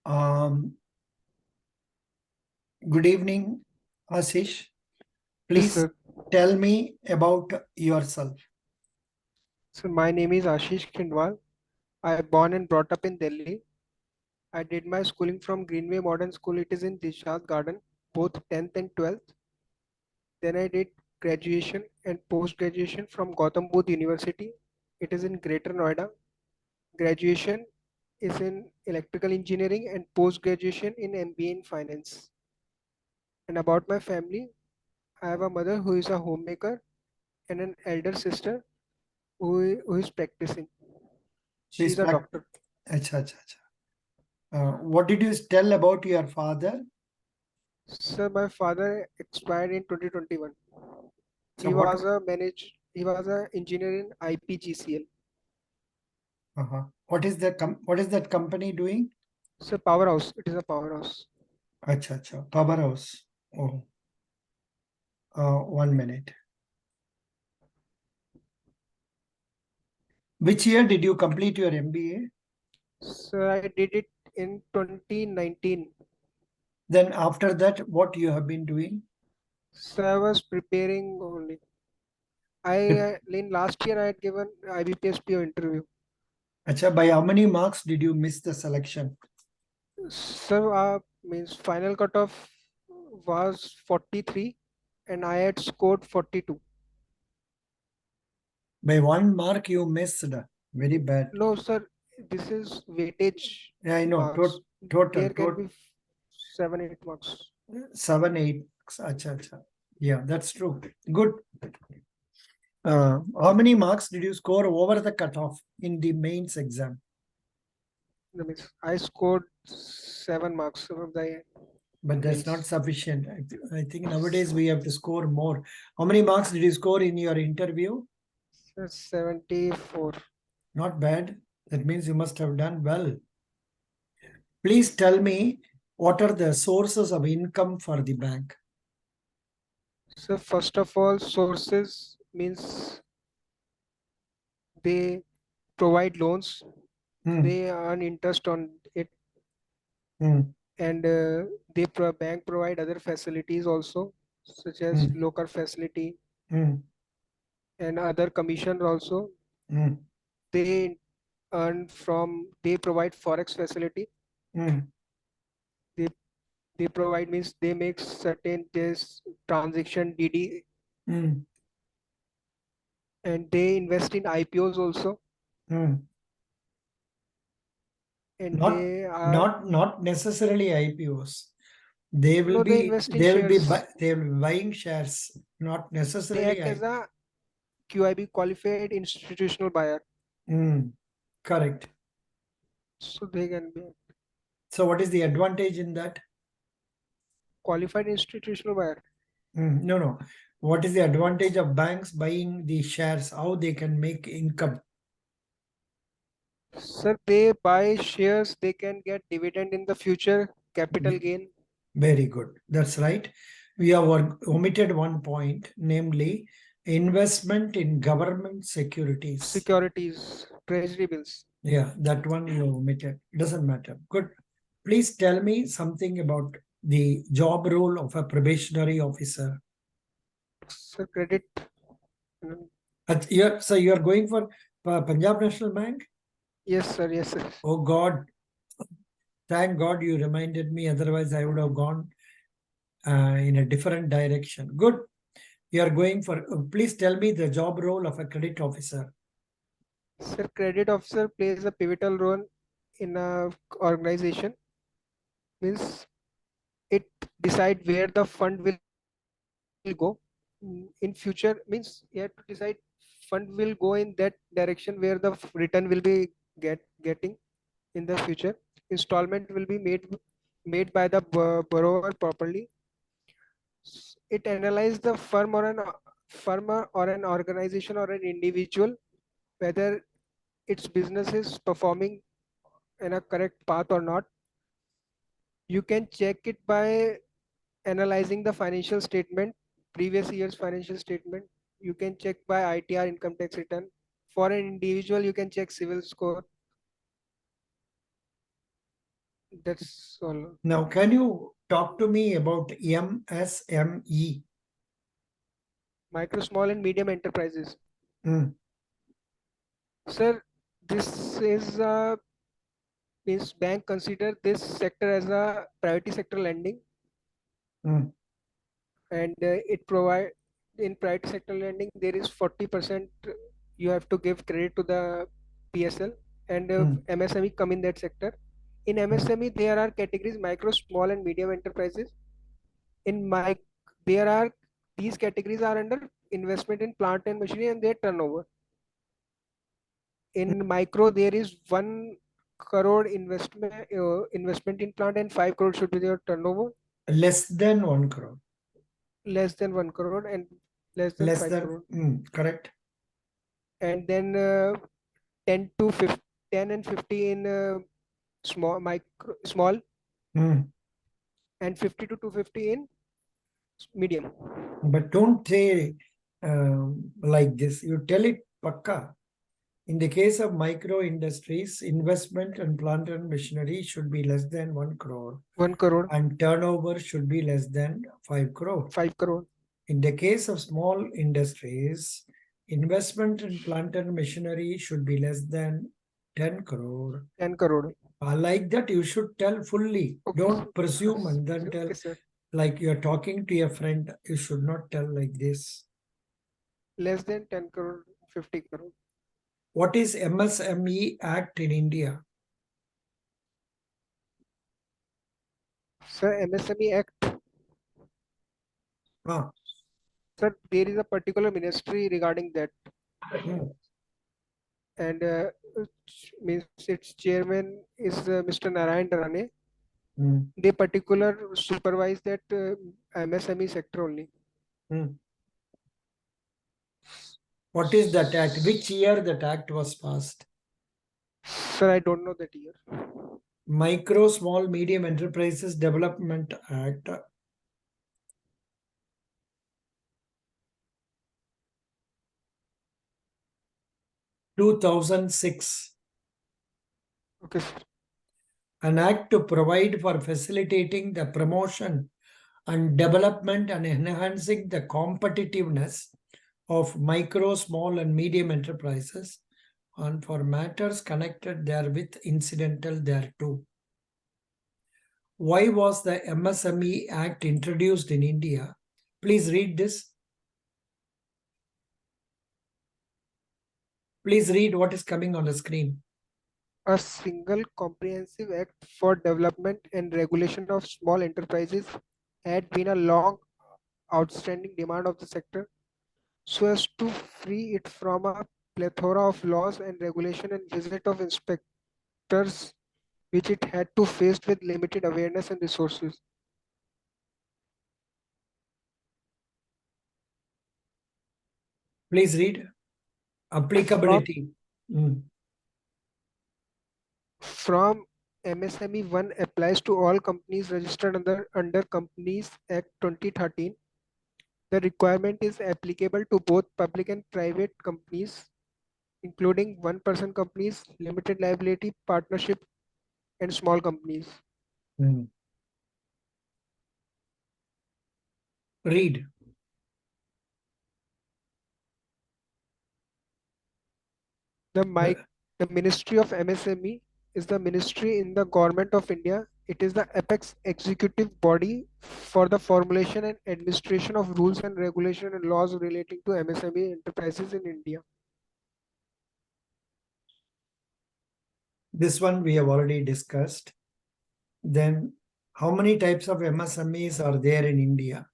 Um, Good evening, Ashish. Yes, Please sir. tell me about yourself. So my name is Ashish Khindwal. I born and brought up in Delhi. I did my schooling from Greenway Modern School. It is in Dishad Garden, both 10th and 12th. Then I did graduation and post graduation from Gautam Budh University. It is in Greater Noida. Graduation is in electrical engineering and post graduation in MBA in finance. And about my family, I have a mother who is a homemaker and an elder sister who is practicing. She Please is a back. doctor. Acha, acha, acha. What did you tell about your father? Sir, my father expired in 2021. So what? He was a engineer in IPGCL. What is what is that company doing? Sir, powerhouse. It is a powerhouse. Acha, acha. Powerhouse. Oh, 1 minute. Which year did you complete your MBA? Sir, I did it in 2019. Then after that, what you have been doing? Sir, I was preparing only. In last year I had given IBPSPO interview. Acha, by how many marks did you miss the selection? Sir, means final cutoff was 43 and I had scored 42. By 1 mark you missed. Very bad. No, sir, this is weightage Yeah, I know. marks. Total, There can total. be 7, 8 marks. 7, 8. Acha, acha. Yeah, that's true. Good. How many marks did you score over the cutoff in the mains exam? That means I scored 7 marks of the But that's not mains. sufficient. I think nowadays we have to score more. How many marks did you score in your interview? 74. Not bad. That means you must have done well. Please tell me what are the sources of income for the bank? So first of all, sources means they provide loans, Hmm, they earn interest on it, hmm, and bank provide other facilities also, such as hmm, locker facility hmm, and other commissions also. hmm, They they provide forex facility. hmm, They they provide means they make certain this transaction DD, hmm, and they invest in IPOs also, hmm. and Not they are not necessarily IPOs. They will no they be invest in shares. they will be buying shares, not They necessarily act as I. a QIB qualified institutional buyer, Correct. so they can be So what is the advantage in that? qualified institutional buyer. No, no. What is the advantage of banks buying the shares? How they can make income? Sir, they buy shares, they can get dividend in the future, capital gain. Very good. That's right. We have omitted one point, namely investment in government securities. Securities, treasury bills. Yeah, that one you omitted. Doesn't matter. Good. Please tell me something about the job role of a probationary officer. Sir, credit. mm, So you're going for Punjab National Bank? Yes, sir. Yes, sir. Oh God, thank God you reminded me. Otherwise, I would have gone in a different direction. Good. You are going for. Please tell me the job role of a credit officer. Sir, credit officer plays a pivotal role in a organization. Means it decide where the fund will go in future. Means you have to decide fund will go in that direction where the return will be getting in the future. Installment will be made by the borrower properly. It analyzes the firm or an organization or an individual whether its business is performing in a correct path or not. You can check it by analyzing the financial statement, previous year's financial statement. You can check by ITR, income tax return. For an individual, you can check civil score. That's all. Now, can you talk to me about MSME? Micro, small, and medium enterprises. Mm, Sir, this is means bank consider this sector as a priority sector lending, mm, and it provide in private sector lending there is 40% you have to give credit to the PSL, and mm, MSME come in that sector. In mm. MSME there are categories micro, small, and medium enterprises. In my there are these categories are under investment in plant and machinery and their turnover. In micro there is 1 crore investment in plant and 5 crore should be their turnover. Less than 1 crore. Less than 1 crore and less than Less 5 than, crore. correct. And then 10 to 50, 10 and 50 in small, Mm. and 50 to 250 in medium. But don't say like this. You tell it pakka. In the case of micro industries, investment and plant and machinery should be less than 1 crore 1 crore, and turnover should be less than 5 crore. 5 crore, In the case of small industries, investment in plant and machinery should be less than 10 crore. 10 crore. Like that, you should tell fully. Okay, Don't presume and then tell okay, sir. like you're talking to a friend. You should not tell like this. Less than 10 crore, 50 crore. What is MSME Act in India? Sir, MSME Act. Ah, Sir, there is a particular ministry regarding that, hmm, and means its chairman is Mr. Narayan Darane. hmm, They particular supervise that MSME sector only. hmm. What is that act? Which year that act was passed? Sir, I don't know that year. Micro, Small, Medium Enterprises Development Act, 2006. Okay, sir. An act to provide for facilitating the promotion and development and enhancing the competitiveness of micro, small, and medium enterprises and for matters connected therewith incidental thereto. Why was the MSME Act introduced in India? Please read this. Please read what is coming on the screen. A single comprehensive act for development and regulation of small enterprises had been a long outstanding demand of the sector, so as to free it from a plethora of laws and regulation and visit of inspectors which it had to face with limited awareness and resources. Please read. From Applicability. Mm, from MSME 1 applies to all companies registered under Companies Act 2013. The requirement is applicable to both public and private companies, including one-person companies, limited liability partnership, and small companies. mm. Read. The, Uh, mi- the Ministry of MSME is the ministry in the Government of India. It is the apex executive body for the formulation and administration of rules and regulation and laws relating to MSME enterprises in India. This one we have already discussed. Then, how many types of MSMEs are there in India?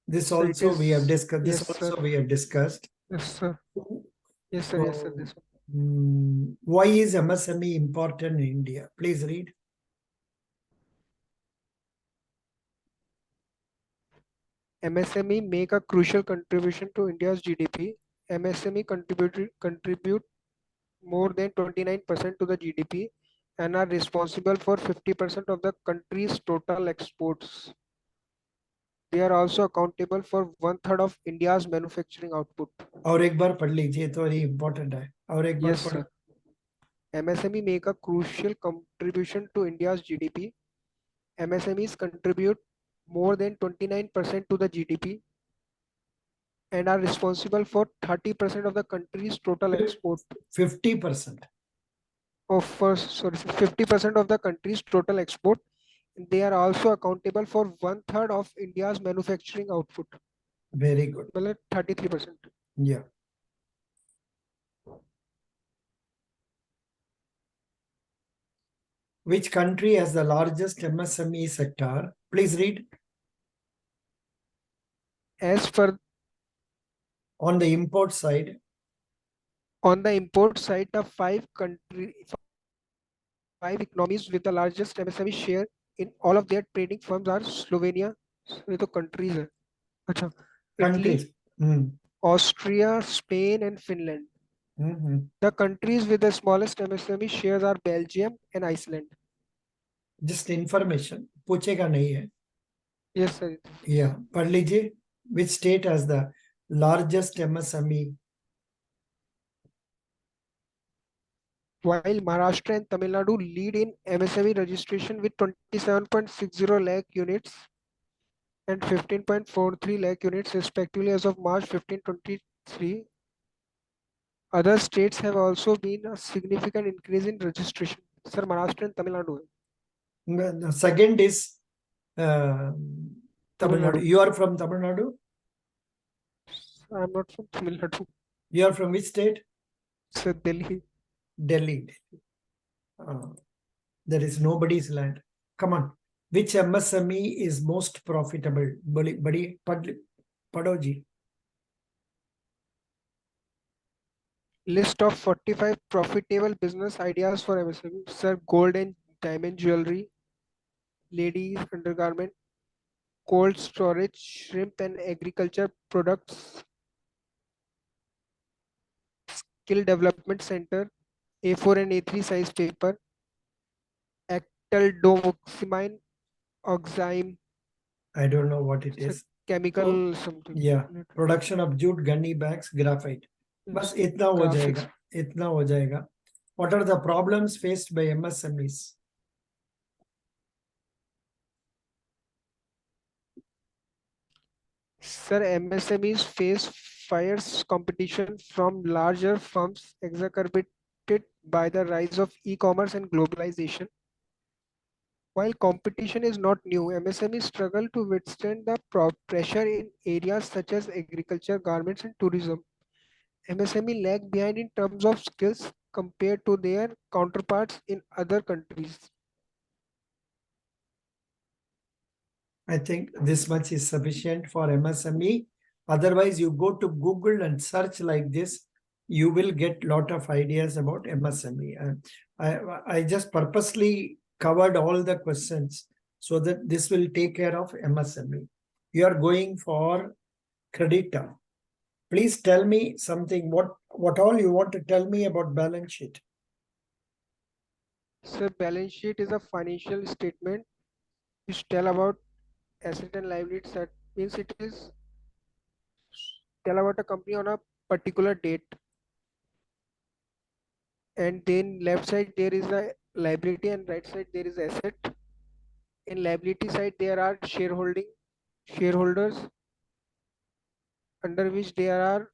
This So it also we have is, discussed. This yes, sir. also we have discussed. Yes, sir. Yes, sir. Yes, sir. So, This one. why is MSME important in India? Please read. MSME make a crucial contribution to India's GDP. MSME contribute more than 29% to the GDP and are responsible for 50% of the country's total exports. They are also accountable for one third of India's manufacturing output. और एक बार पढ़ लीजिए तो ये important है और एक बार Yes, पढ़ो. sir. MSME make a crucial contribution to India's GDP. MSMEs contribute more than 29% to the GDP and are responsible for 30% of the country's total export. 50%. Sorry, 50% of the country's total export. They are also accountable for one third of India's manufacturing output. Very good. 33%. Yeah. Which country has the largest MSME sector? Please read. As per On the import side, on the import side, the five economies with the largest MSME share in all of their trading firms are Slovenia, ये तो countries है. अच्छा, Italy, countries. Hmm. Austria, Spain, and Finland. Mhm. The countries with the smallest MSME shares are Belgium and Iceland. Just information. पूछेगा नहीं है. Yes, sir. Yeah. पढ़ लीजिए. Which state has the largest MSME? While Maharashtra and Tamil Nadu lead in MSME registration with 27.60 lakh units and 15.43 lakh units respectively as of March 15, 2023, other states have also been a significant increase in registration. Sir, Maharashtra and Tamil Nadu. The second is uh, Tamil Tamil Nadu. Nadu. You are from Tamil Nadu? I am not from Tamil Nadu. You are from which state? Sir, Delhi. Delhi. There is nobody's land. Come on. Which MSME is most profitable? Badi, padho ji. List of 45 profitable business ideas for MSME. Sir, gold and diamond jewelry, ladies undergarment, cold storage, shrimp and agriculture products, skill development center, A4 and A3 size paper, actaldomoxamine, oxime, I don't know what it it's a is. chemical something. Yeah. Production of jute, gunny bags, graphite. बस इतना हो Graphics. जाएगा. इतना हो जाएगा. What are the problems faced by MSMEs? Sir, MSMEs face fierce competition from larger firms exacerbated by the rise of e-commerce and globalization. While competition is not new, MSMEs struggle to withstand the pressure in areas such as agriculture, garments, and tourism. MSME lag behind in terms of skills compared to their counterparts in other countries. I think this much is sufficient for MSME. Otherwise, you go to Google and search like this, you will get lot of ideas about MSME. I just purposely covered all the questions so that this will take care of MSME. You are going for creditor. Please tell me something. What all you want to tell me about balance sheet? So balance sheet is a financial statement which tell about asset and liabilities. That means it is tell about a company on a particular date, and then left side there is a liability and right side there is asset. In liability side there are shareholders, under which there are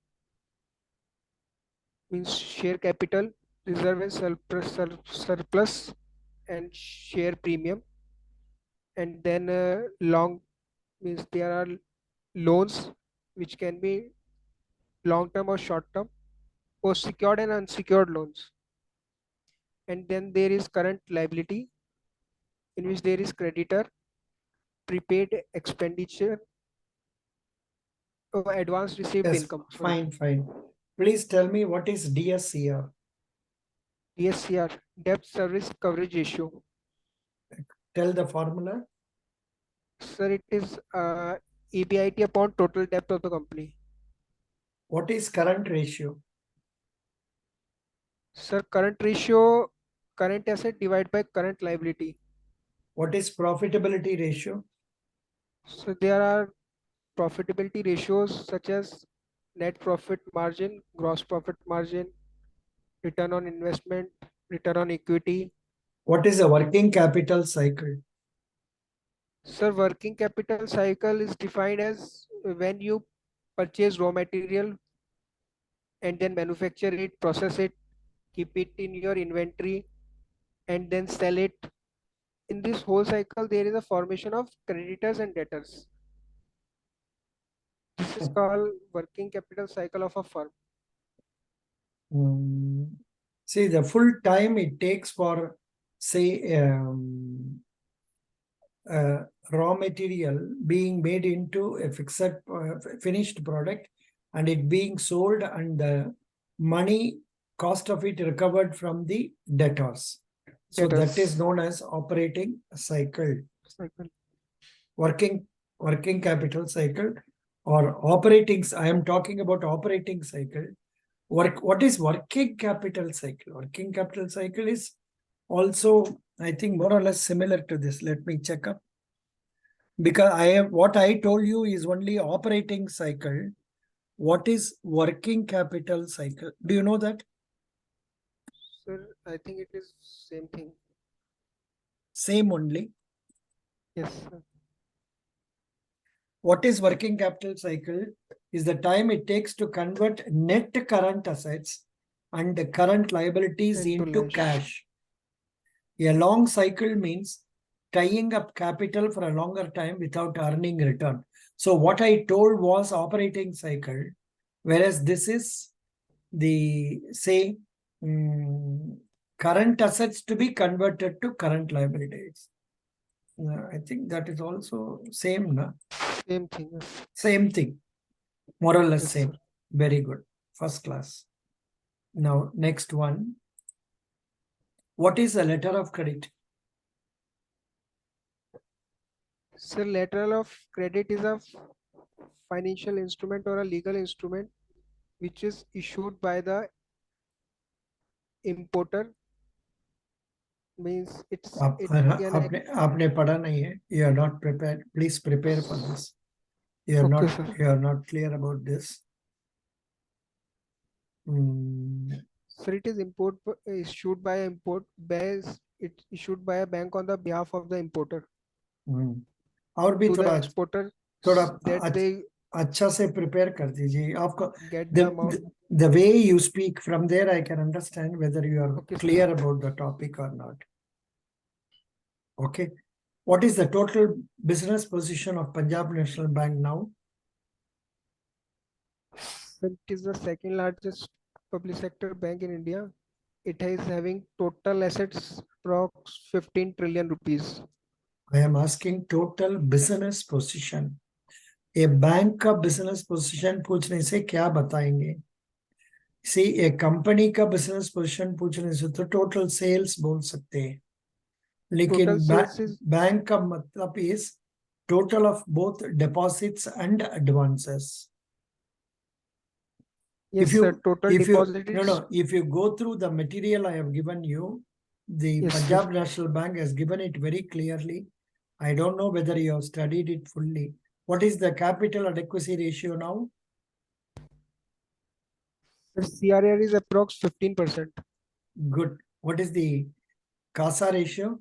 means share capital, reserve and surplus and share premium. And then long means there are loans which can be long term or short term, or secured and unsecured loans. And then there is current liability, in which there is creditor, prepaid expenditure, or advance received Yes, income. Sorry, fine. Please tell me what is DSCR? DSCR, debt service coverage ratio. Tell the formula. Sir, it is EBIT upon total debt of the company. What is current ratio? Sir, current ratio, current asset divided by current liability. What is profitability ratio? So there are profitability ratios such as net profit margin, gross profit margin, return on investment, return on equity. What is a working capital cycle? Sir, working capital cycle is defined as when you purchase raw material and then manufacture it, process it, keep it in your inventory, and then sell it. In this whole cycle, there is a formation of creditors and debtors. This is called working capital cycle of a firm. See, the full time it takes for, say, raw material being made into a finished product and it being sold and the money cost of it recovered from the debtors. So that is Debtors known as operating cycle, cycle. working capital cycle or operating. I am talking about operating cycle. What is working capital cycle? Working capital cycle is also, I think, more or less similar to this. Let me check up. Because what I told you is only operating cycle. What is working capital cycle? Do you know that? Sir, I think it is same thing. Same only. Yes, sir. What is working capital cycle is the time it takes to convert net current assets and the current liabilities Into into lash. cash. A long cycle means tying up capital for a longer time without earning return. So what I told was operating cycle, whereas this is the, say, current assets to be converted to current liabilities. I think that is also same, no? Same thing. Yes, Same thing, more or less yes, same. sir. Very good, first class. Now, next one. What is a letter of credit? Sir, letter of credit is a financial instrument or a legal instrument which is issued by the importer. Means it can act. आपने पढ़ा नहीं है. You are not prepared. Please prepare for this. You are Okay, not. sir. You are not clear about this. Sir, it is issued by import banks. It issued by a bank on the behalf of the importer और भी to the थोड़ा exporter थोड़ा that they अच्छा से prepare कर दीजिए आपको. get the amount. The way you speak, from there I can understand whether you are Okay, clear sir. about the topic or not. Okay. What is the total business position of Punjab National Bank now? Sir, it is the second largest public sector bank in India. It is having total assets approx 15 trillion rupees. I am asking total business position. A bank का business position पूछने से क्या बताएंगे? See, a company का business position पूछने से तो total sales बोल सकते हैं. Total लेकिन sales is बैंक का मतलब is total of both deposits and advances. yes, If sir. you Total deposit is no, if you go through the material I have given you, the yes, sir. Punjab National Bank has given it very clearly. I don't know whether you have studied it fully. What is the capital adequacy ratio now? The CRR is approx 15%. Good. What is the CASA ratio?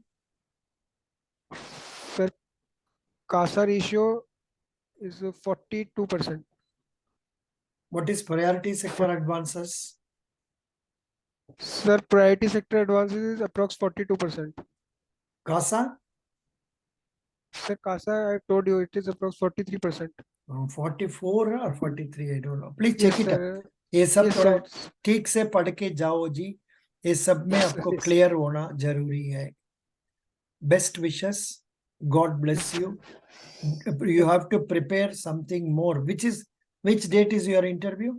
Sir, CASA ratio is 42%. What is priority sector advances? Sir, priority sector advances is approx 42%. CASA? Sir, CASA, I told you it is approx 43%. 44 or 43, I don't know. Please Yes, check it up. sir. ये सब Yes, थोड़ा sir. ठीक से पढ़ के जाओ जी. ये सब में आपको Yes, क्लियर होना जरूरी है. Best wishes. God bless yes, sir. you. You have to prepare something more. Which date is your interview?